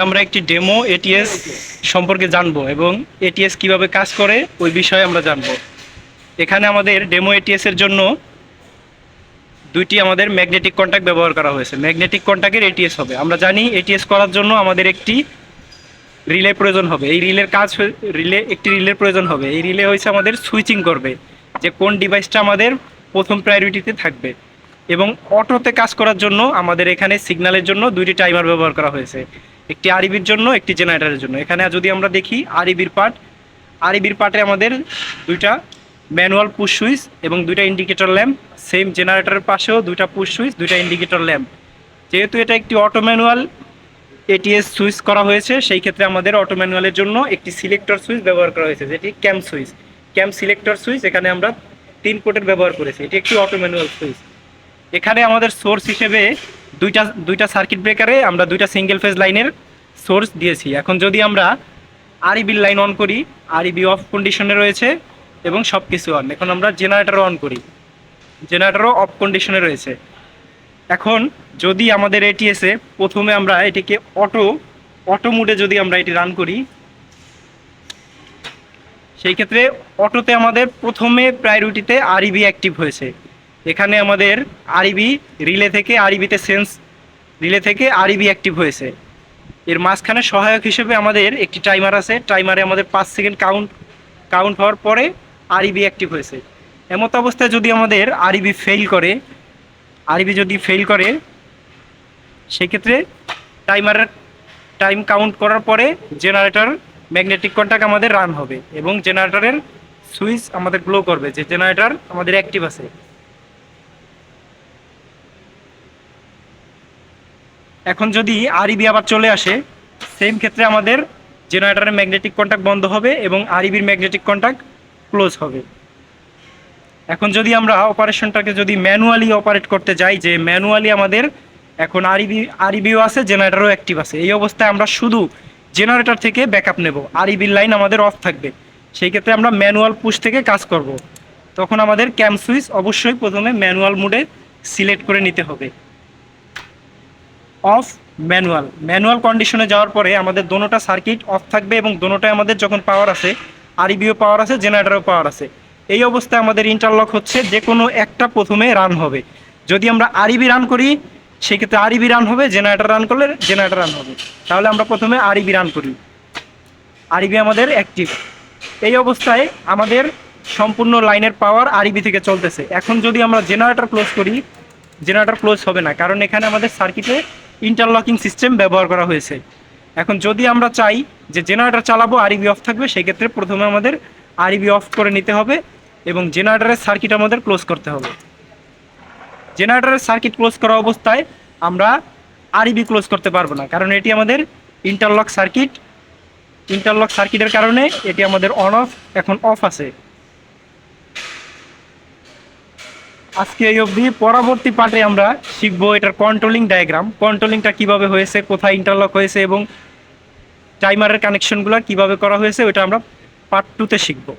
আমরা একটি demo ATS সম্পর্কে জানবো এবং এটিএস কিভাবে কাজ করে ওই বিষয়ে আমরা জানবো। এখানে আমাদের ডেমো এটিএস এর জন্য দুইটি আমাদের ম্যাগনেটিক কন্ট্যাক্ট ব্যবহার করা হয়েছে। ম্যাগনেটিক কন্ট্যাক্টের এটিএস হবে। আমরা জানি এটিএস করার জন্য আমাদের একটি রিলে প্রয়োজন হবে। এই রিলের কাজ একটি রিলের প্রয়োজন হবে। এই রিলে হয়েছে আমাদের সুইচিং করবে যে কোন ডিভাইসটা আমাদের প্রথম প্রায়োরিটিতে থাকবে। এবং অটোতে কাজ করার জন্য আমাদের এখানে সিগন্যালের জন্য দুইটি টাইমার ব্যবহার করা হয়েছে, একটি আরইবির জন্য, একটি জেনারেটরের জন্য। এখানে যদি আমরা দেখি আরইবির পার্টে আমাদের দুইটা ম্যানুয়াল পুশ সুইচ এবং দুইটা ইন্ডিকেটর ল্যাম্প। সেম জেনারেটরের পাশেও দুইটা পুশ সুইচ, দুইটা ইন্ডিকেটর ল্যাম্প। যেহেতু এটা একটি অটো ম্যানুয়াল এটিএস সুইচ করা হয়েছে, সেই ক্ষেত্রে আমাদের অটো ম্যানুয়ালের জন্য একটি সিলেক্টর সুইচ ব্যবহার করা হয়েছে, যেটি ক্যাম্প সিলেক্টর সুইচ। এখানে আমরা 3 পোর্টের ব্যবহার করেছি। এটি একটি অটো ম্যানুয়াল সুইচ। এখানে আমাদের সোর্স হিসেবে দুইটা সার্কিট ব্রেকারে আমরা দুইটা সিঙ্গেল ফেজ লাইনের সোর্স দিয়েছি। এখন যদি আমরা আরইবির লাইন অন করি, আরইবি অফ কন্ডিশনে রয়েছে এবং সব কিছু অন। এখন আমরা জেনারেটরও অন করি, জেনারেটরও অফ কন্ডিশনে রয়েছে। এখন যদি আমাদের এটিএসে প্রথমে আমরা এটিকে অটো মুডে যদি আমরা এটি রান করি, সেই ক্ষেত্রে অটোতে আমাদের প্রথমে প্রায়োরিটিতে আরইবি অ্যাক্টিভ হয়েছে। এখানে আমাদের আরইবি রিলে থেকে আরইবি অ্যাক্টিভ হয়েছে। এর মাঝখানে সহায়ক হিসেবে আমাদের একটি টাইমার আছে। টাইমারে আমাদের 5 সেকেন্ড কাউন্ট হওয়ার পরে আরইবি অ্যাক্টিভ হয়েছে। এমত অবস্থায় যদি আমাদের আরইবি যদি ফেল করে, সেক্ষেত্রে টাইম কাউন্ট করার পরে জেনারেটর ম্যাগনেটিক কন্ট্যাক্ট আমাদের রান হবে এবং জেনারেটরের সুইচ আমাদের গ্লো করবে যে জেনারেটর আমাদের অ্যাক্টিভ আছে। এখন যদি আরইবি আবার চলে আসে, সেম ক্ষেত্রে আমাদের জেনারেটরের ম্যাগনেটিক কন্ট্যাক্ট বন্ধ হবে এবং আরইবির ম্যাগনেটিক কন্ট্যাক্ট ক্লোজ হবে। এখন যদি আমরা অপারেশনটাকে যদি ম্যানুয়ালি অপারেট করতে যাই, যে ম্যানুয়ালি আমাদের এখন আরইবিও আছে, জেনারেটরও অ্যাক্টিভ আছে, এই অবস্থায় আমরা শুধু জেনারেটর থেকে ব্যাকআপ নেব, আরইবির লাইন আমাদের অফ থাকবে। সেই ক্ষেত্রে আমরা ম্যানুয়াল পুশ থেকে কাজ করব। তখন আমাদের ক্যাম্প সুইচ অবশ্যই প্রথমে ম্যানুয়াল মোডে সিলেক্ট করে নিতে হবে। অফ ম্যানুয়াল কন্ডিশনে যাওয়ার পরে আমাদের দোনোটা সার্কিট অফ থাকবে এবং দোনোটায় আমাদের যখন পাওয়ার আছে, আরইবিও পাওয়ার আছে, জেনারেটরও পাওয়ার আছে। এই অবস্থায় আমাদের ইন্টারলক হচ্ছে, যে কোনো একটা প্রথমে রান হবে। যদি আমরা আরইবি রান করি, সেক্ষেত্রে আরইবি রান হবে, জেনারেটর রান করলে জেনারেটর রান হবে। তাহলে আমরা প্রথমে আরইবি রান করি, আরইবি আমাদের অ্যাক্টিভ। এই অবস্থায় আমাদের সম্পূর্ণ লাইনের পাওয়ার আরইবি থেকে চলতেছে। এখন যদি আমরা জেনারেটর ক্লোজ করি, জেনারেটর ক্লোজ হবে না, কারণ এখানে আমাদের সার্কিটে ইন্টারলকিং সিস্টেম ব্যবহার করা হয়েছে। এখন যদি আমরা চাই যে জেনারেটর চালাবো, আরইবি অফ থাকবে, সেক্ষেত্রে প্রথমে আমাদের আরইবি অফ করে নিতে হবে এবং জেনারেটরের সার্কিট আমাদের ক্লোজ করতে হবে। জেনারেটরের সার্কিট ক্লোজ করা অবস্থায় আমরা আরইবি ক্লোজ করতে পারবো না, কারণ এটি আমাদের ইন্টারলক সার্কিটের কারণে এটি আমাদের এখন অফ আছে। আজকে এই অবধি। পরবর্তী পার্টে আমরা শিখবো এটার কন্ট্রোলিং ডায়াগ্রাম, কন্ট্রোলিংটা কিভাবে হয়েছে, কোথায় ইন্টারলক হয়েছে এবং টাইমারের কানেকশনগুলো কিভাবে করা হয়েছে, ওইটা আমরা পার্ট 2-তে শিখবো।